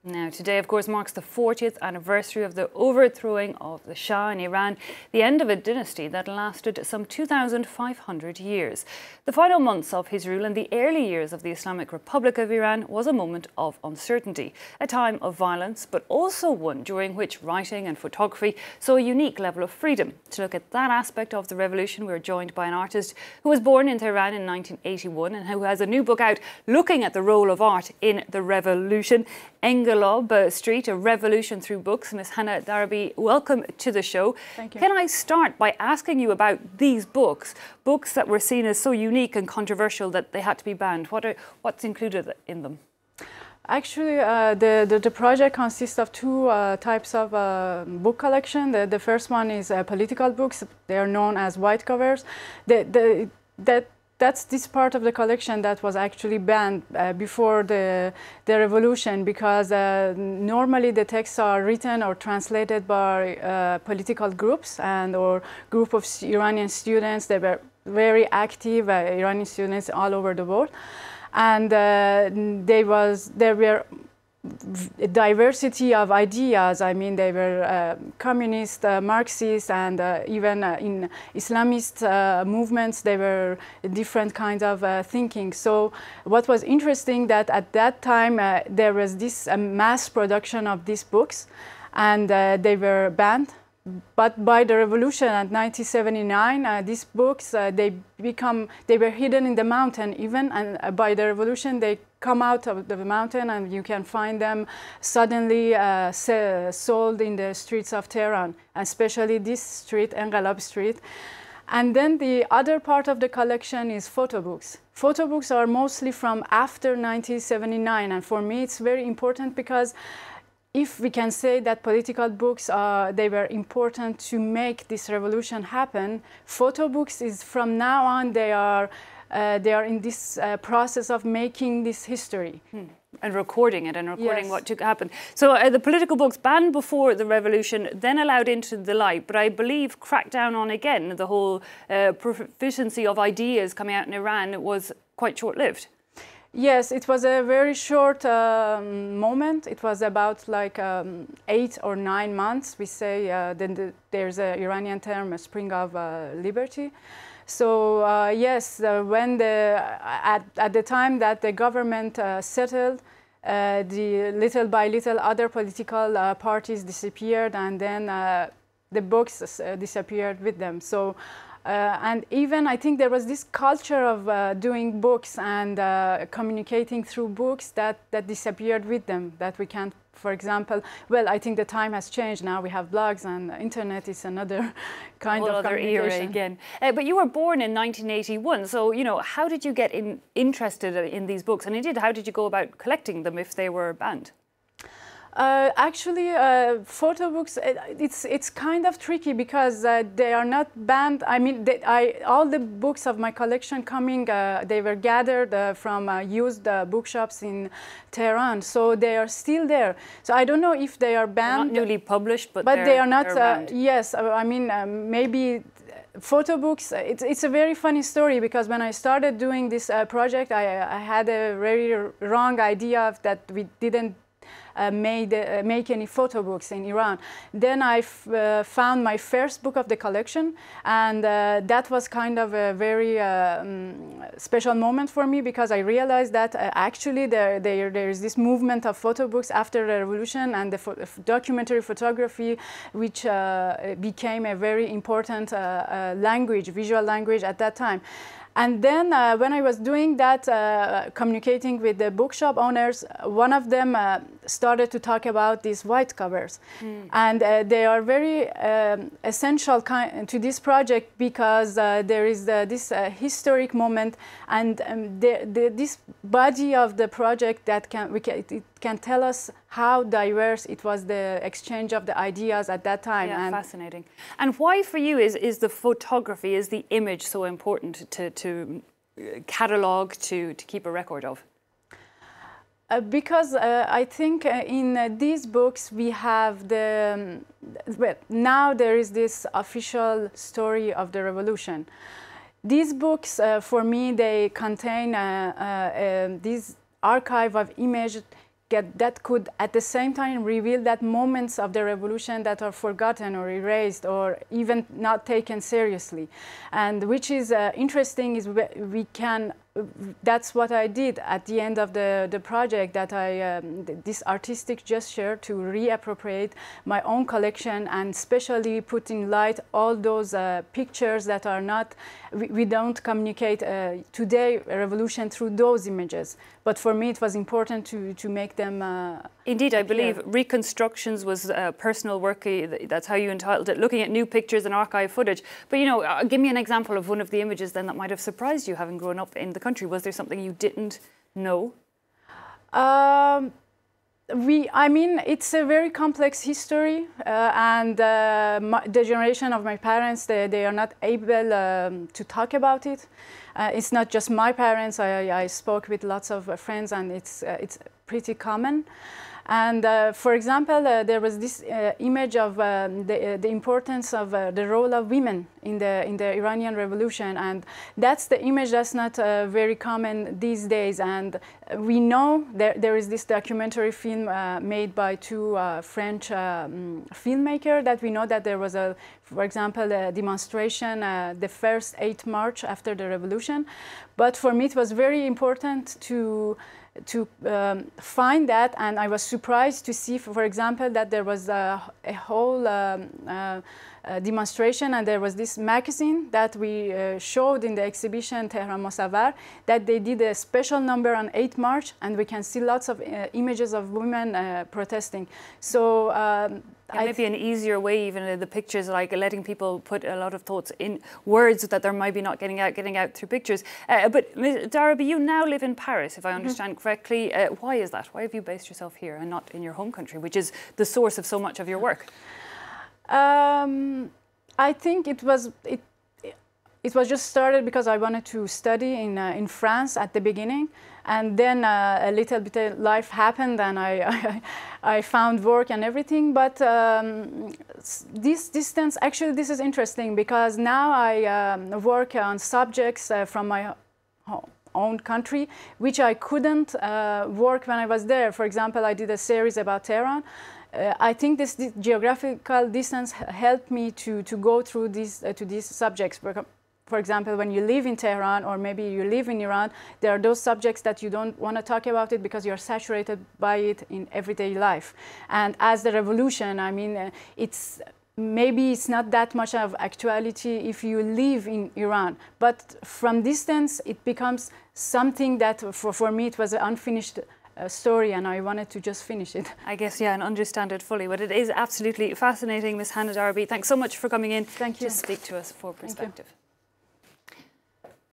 Now, today, of course, marks the 40th anniversary of the overthrowing of the Shah in Iran, the end of a dynasty that lasted some 2,500 years. The final months of his rule and the early years of the Islamic Republic of Iran was a moment of uncertainty, a time of violence, but also one during which writing and photography saw a unique level of freedom. To look at that aspect of the revolution, we're joined by an artist who was born in Tehran in 1981 and who has a new book out looking at the role of art in the revolution. Street, a revolution through books. Miss Hannah Darabi, welcome to the show. Thank you. Can I start by asking you about these books that were seen as so unique and controversial that they had to be banned? What's included in them? Actually, the project consists of two types of book collection. The first one is political books. They are known as white covers. That's this part of the collection that was actually banned before the revolution, because normally the texts are written or translated by political groups or group of Iranian students. They were very active Iranian students all over the world, and there were a diversity of ideas. I mean, they were communist, Marxist, and even in Islamist movements, they were different kinds of thinking. So what was interesting that at that time there was this mass production of these books, and they were banned. But by the revolution at 1979, these books, they were hidden in the mountain even, and by the revolution they come out of the mountain and you can find them suddenly sold in the streets of Tehran, especially this street, Enqilab Street. And then the other part of the collection is photo books. Photo books are mostly from after 1979, and for me it's very important because if we can say that political books they were important to make this revolution happen, photo books is from now on they are in this process of making this history. And recording it and recording Yes. what took happen. So the political books banned before the revolution, then allowed into the light, but I believe cracked down on again. The whole proficiency of ideas coming out in Iran was quite short-lived. Yes, it was a very short moment. It was about like 8 or 9 months. We say then there's an Iranian term, a spring of liberty. So yes, when at the time that the government settled, little by little other political parties disappeared, and then the books disappeared with them. So and even I think there was this culture of doing books and communicating through books that disappeared with them, that we can't, for example, well, I think the time has changed now. We have blogs and internet is another kind of communication. Era again. But you were born in 1981, so how did you get interested in these books, and indeed how did you go about collecting them if they were banned? Actually, photo books, it's kind of tricky because they are not banned. I mean, all the books of my collection they were gathered from used bookshops in Tehran, so they are still there. So I don't know if they are banned. They're not newly published, but they are not. around. Yes, I mean, maybe photo books, it's a very funny story, because when I started doing this project, I had a very wrong idea that we didn't make any photo books in Iran. Then I found my first book of the collection, and that was kind of a very special moment for me, because I realized that actually there is this movement of photo books after the revolution, and the documentary photography, which became a very important visual language at that time. And then when I was doing that, communicating with the bookshop owners, one of them started to talk about these white covers. And they are very essential to this project, because there is this historic moment, and this body of the project that it can tell us how diverse it was, the exchange of the ideas at that time. Yeah, fascinating. And why for you is the photography, is the image so important to catalogue, to keep a record of? Because I think in these books we have well, now there is this official story of the revolution. These books, for me, they contain this archive of images that could at the same time reveal that moments of the revolution that are forgotten or erased or even not taken seriously. And which is interesting is we can, that's what I did at the end of the project, that this artistic gesture to reappropriate my own collection and especially put in light all those pictures that are not, we don't communicate today a revolution through those images. But for me, it was important to make them Indeed, I believe appear. Reconstructions was personal work. That's how you entitled it, looking at new pictures and archive footage. But, you know, give me an example of one of the images then that might have surprised you, having grown up in the country. Was there something you didn't know? I mean, it's a very complex history, and the generation of my parents, they are not able to talk about it. It's not just my parents. I spoke with lots of friends, and it's pretty common. And for example, there was this image of the importance of the role of women in the Iranian Revolution, and that's the image that's not very common these days. And we know there is this documentary film made by two French filmmakers that we know that there was for example, a demonstration the first 8th March after the revolution. But for me, it was very important to find that, and I was surprised to see, for example, that there was a whole demonstration, and there was this magazine that we showed in the exhibition Tehran Musawwar, that they did a special number on 8th March, and we can see lots of images of women protesting. So maybe an easier way, even in the pictures, like letting people put a lot of thoughts in words that they're maybe not getting out through pictures. But Ms. Darabi, you now live in Paris, if I understand correctly. Why is that? Why have you based yourself here and not in your home country, which is the source of so much of your work? I think it was just started because I wanted to study in France at the beginning, and then a little bit of life happened, and I found work and everything. But this distance, actually, this is interesting because now I work on subjects from my own country, which I couldn't work when I was there. For example, I did a series about Tehran. I think this geographical distance helped me to go through to these subjects. For example, when you live in Tehran or maybe you live in Iran, there are those subjects that you don't want to talk about it because you're saturated by it in everyday life. And as the revolution, I mean, maybe it's not that much of actuality if you live in Iran, but from distance it becomes something that for me it was an unfinished story, and I wanted to just finish it. I guess, yeah, and understand it fully. But it is absolutely fascinating, Ms. Hannah Darabi. Thanks so much for coming in Thank you. to speak to us for Perspective.